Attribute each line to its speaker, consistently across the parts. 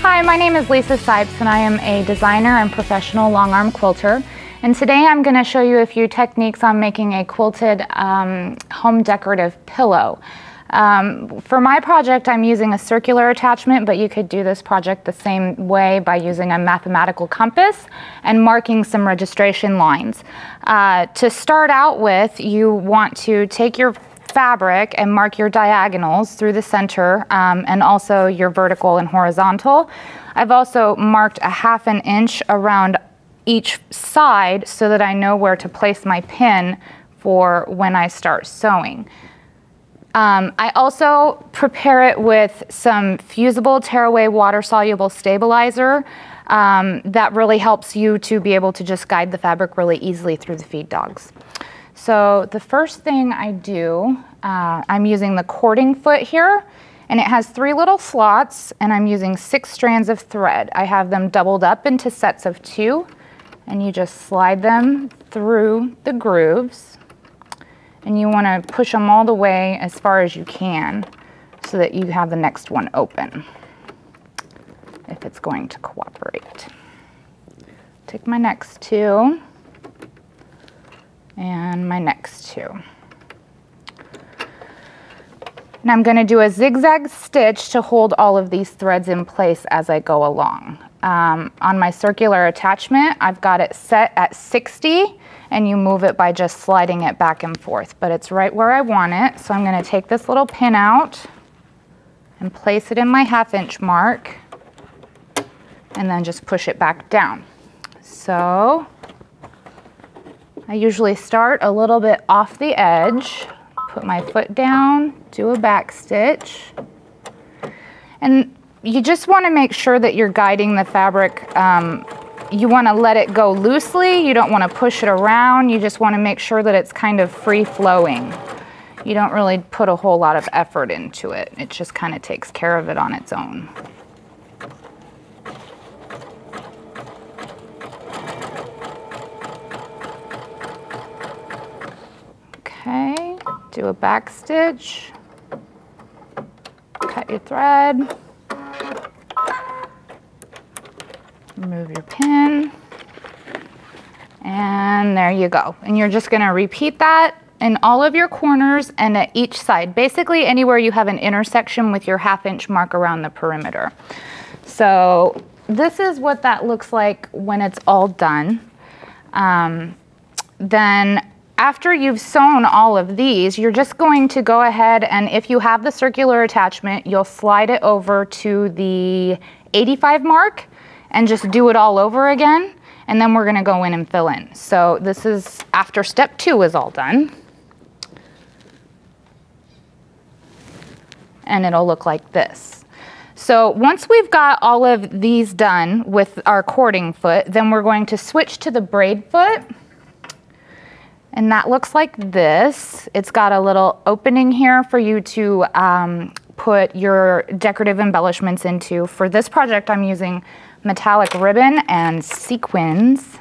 Speaker 1: Hi, my name is Lisa Sipes and I am a designer and professional long arm quilter. And today I'm going to show you a few techniques on making a quilted home decorative pillow. For my project I'm using a circular attachment, but you could do this project the same way by using a mathematical compass and marking some registration lines. To start out with, you want to take your fabric and mark your diagonals through the center and also your vertical and horizontal. I've also marked a ½ inch around each side so that I know where to place my pin for when I start sewing. I also prepare it with some fusible tearaway water-soluble stabilizer that really helps you to be able to just guide the fabric really easily through the feed dogs. So the first thing I do, I'm using the cording foot here, and it has 3 little slots, and I'm using 6 strands of thread. I have them doubled up into sets of 2, and you just slide them through the grooves, and you want to push them all the way as far as you can so that you have the next one open, if it's going to cooperate. Take my next 2. And my next 2. And I'm going to do a zigzag stitch to hold all of these threads in place as I go along. On my circular attachment, I've got it set at 60, and you move it by just sliding it back and forth, but it's right where I want it. So I'm going to take this little pin out and place it in my ½ inch mark, and then just push it back down. So I usually start a little bit off the edge, put my foot down, do a back stitch, and you just want to make sure that you're guiding the fabric. You want to let it go loosely, you don't want to push it around, you just want to make sure that it's kind of free-flowing. You don't really put a whole lot of effort into it, it just kind of takes care of it on its own. Okay, do a back stitch, cut your thread, remove your pin, and there you go. And you're just going to repeat that in all of your corners and at each side, basically anywhere you have an intersection with your ½ inch mark around the perimeter. So this is what that looks like when it's all done. Then after you've sewn all of these, you're just going to go ahead and if you have the circular attachment, you'll slide it over to the 85 mark and just do it all over again. And then we're going to go in and fill in. So this is after step 2 is all done. And it'll look like this. So once we've got all of these done with our cording foot, then we're going to switch to the braid foot. And that looks like this. It's got a little opening here for you to put your decorative embellishments into. For this project, I'm using metallic ribbon and sequins.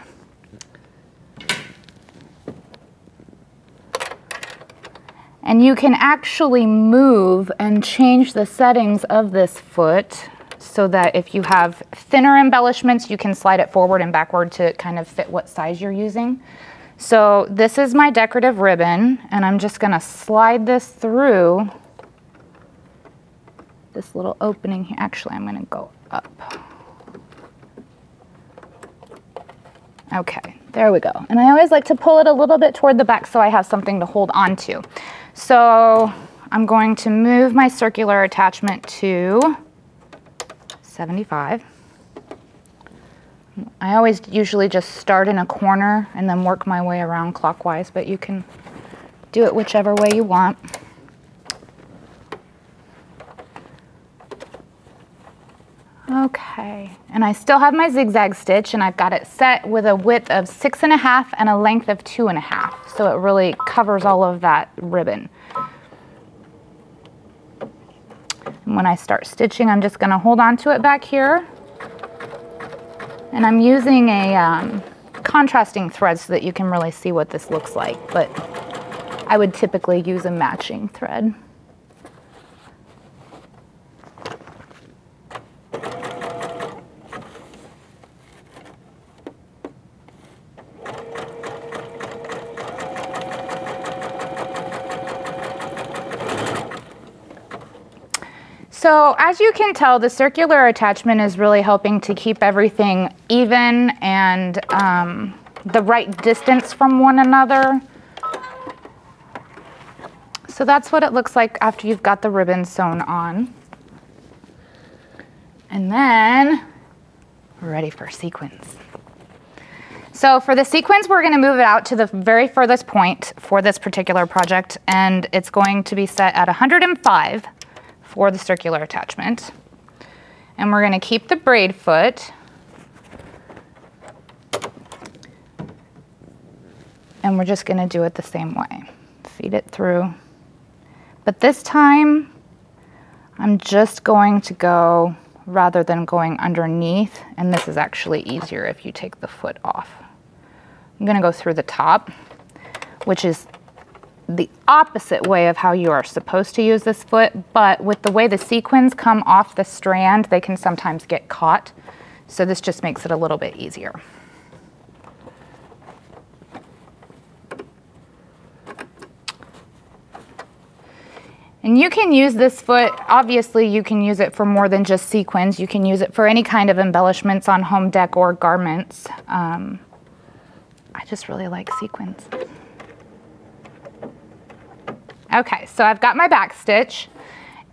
Speaker 1: And you can actually move and change the settings of this foot so that if you have thinner embellishments, you can slide it forward and backward to kind of fit what size you're using. So this is my decorative ribbon, and I'm just going to slide this through this little opening here. Actually, I'm going to go up. Okay, there we go. And I always like to pull it a little bit toward the back so I have something to hold on to. So I'm going to move my circular attachment to 75. I always usually just start in a corner and then work my way around clockwise, but you can do it whichever way you want. Okay, and I still have my zigzag stitch and I've got it set with a width of 6½ and a length of 2½, so it really covers all of that ribbon. And when I start stitching, I'm just going to hold on to it back here. And I'm using a contrasting thread so that you can really see what this looks like, but I would typically use a matching thread. So as you can tell, the circular attachment is really helping to keep everything even and the right distance from one another. So that's what it looks like after you've got the ribbon sewn on. And then we're ready for sequins. So for the sequins, we're going to move it out to the very furthest point for this particular project, and it's going to be set at 105 for the circular attachment. And we're going to keep the braid foot. And we're just going to do it the same way. Feed it through. But this time, I'm just going to go rather than going underneath, and this is actually easier if you take the foot off. I'm going to go through the top, which is the opposite way of how you are supposed to use this foot, but with the way the sequins come off the strand, they can sometimes get caught. So this just makes it a little bit easier. And you can use this foot, obviously you can use it for more than just sequins. You can use it for any kind of embellishments on home dec or garments. I just really like sequins. Okay, so I've got my back stitch,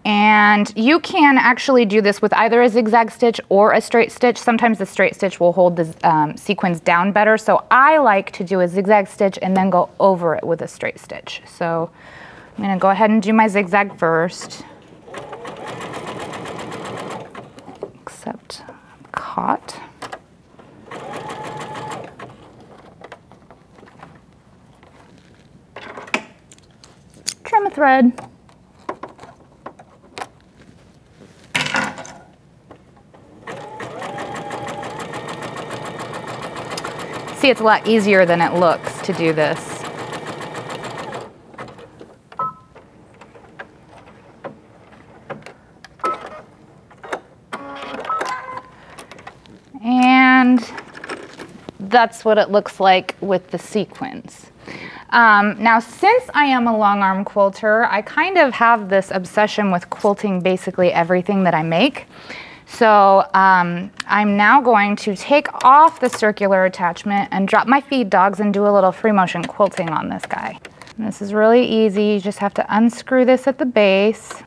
Speaker 1: and you can actually do this with either a zigzag stitch or a straight stitch. Sometimes the straight stitch will hold the sequins down better, so I like to do a zigzag stitch and then go over it with a straight stitch. So I'm going to go ahead and do my zigzag first, except I'm caught. Trim a thread. See, it's a lot easier than it looks to do this. And that's what it looks like with the sequins. Now, since I am a long arm quilter, I kind of have this obsession with quilting basically everything that I make. So I'm now going to take off the circular attachment and drop my feed dogs and do a little free motion quilting on this guy. And this is really easy. You just have to unscrew this at the base.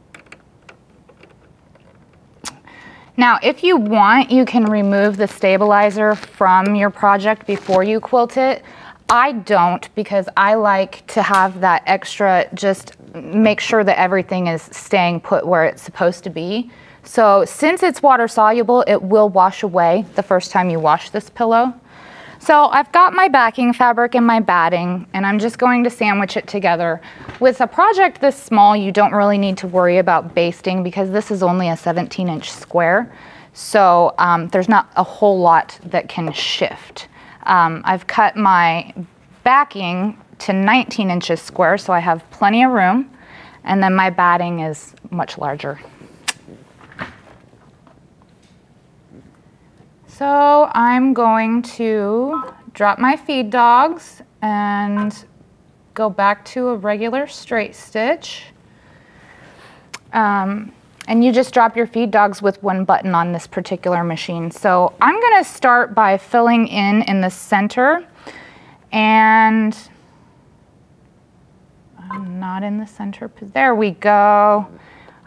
Speaker 1: Now, if you want, you can remove the stabilizer from your project before you quilt it. I don't, because I like to have that extra, just make sure that everything is staying put where it's supposed to be. So since it's water soluble, it will wash away the first time you wash this pillow. So I've got my backing fabric and my batting, and I'm just going to sandwich it together. With a project this small, you don't really need to worry about basting because this is only a 17-inch square. So there's not a whole lot that can shift. I've cut my backing to 19 inches square, so I have plenty of room. And then my batting is much larger. So I'm going to drop my feed dogs and go back to a regular straight stitch. And you just drop your feed dogs with one button on this particular machine. So I'm going to start by filling in the center, and I'm not in the center. There we go.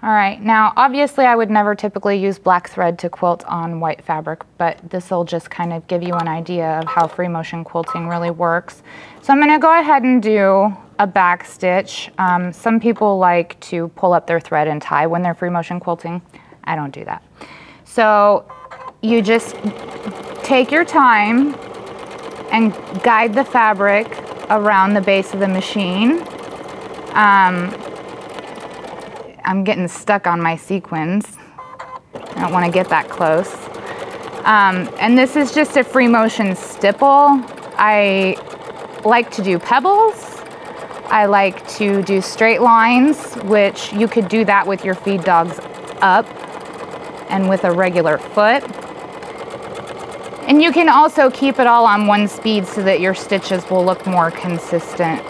Speaker 1: All right, now obviously I would never typically use black thread to quilt on white fabric, but this will just kind of give you an idea of how free motion quilting really works. So I'm going to go ahead and do a back stitch. Some people like to pull up their thread and tie when they're free motion quilting. I don't do that. So you just take your time and guide the fabric around the base of the machine. I'm getting stuck on my sequins. I don't want to get that close. And this is just a free motion stipple. I like to do pebbles. I like to do straight lines, which you could do that with your feed dogs up and with a regular foot. And you can also keep it all on one speed so that your stitches will look more consistent.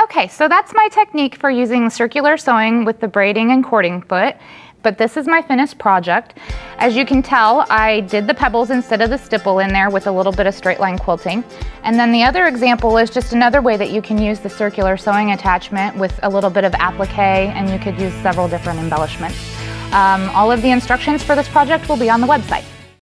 Speaker 1: Okay, so that's my technique for using circular sewing with the braiding and cording foot. But this is my finished project. As you can tell, I did the pebbles instead of the stipple in there with a little bit of straight line quilting. And then the other example is just another way that you can use the circular sewing attachment with a little bit of applique, and you could use several different embellishments. All of the instructions for this project will be on the website.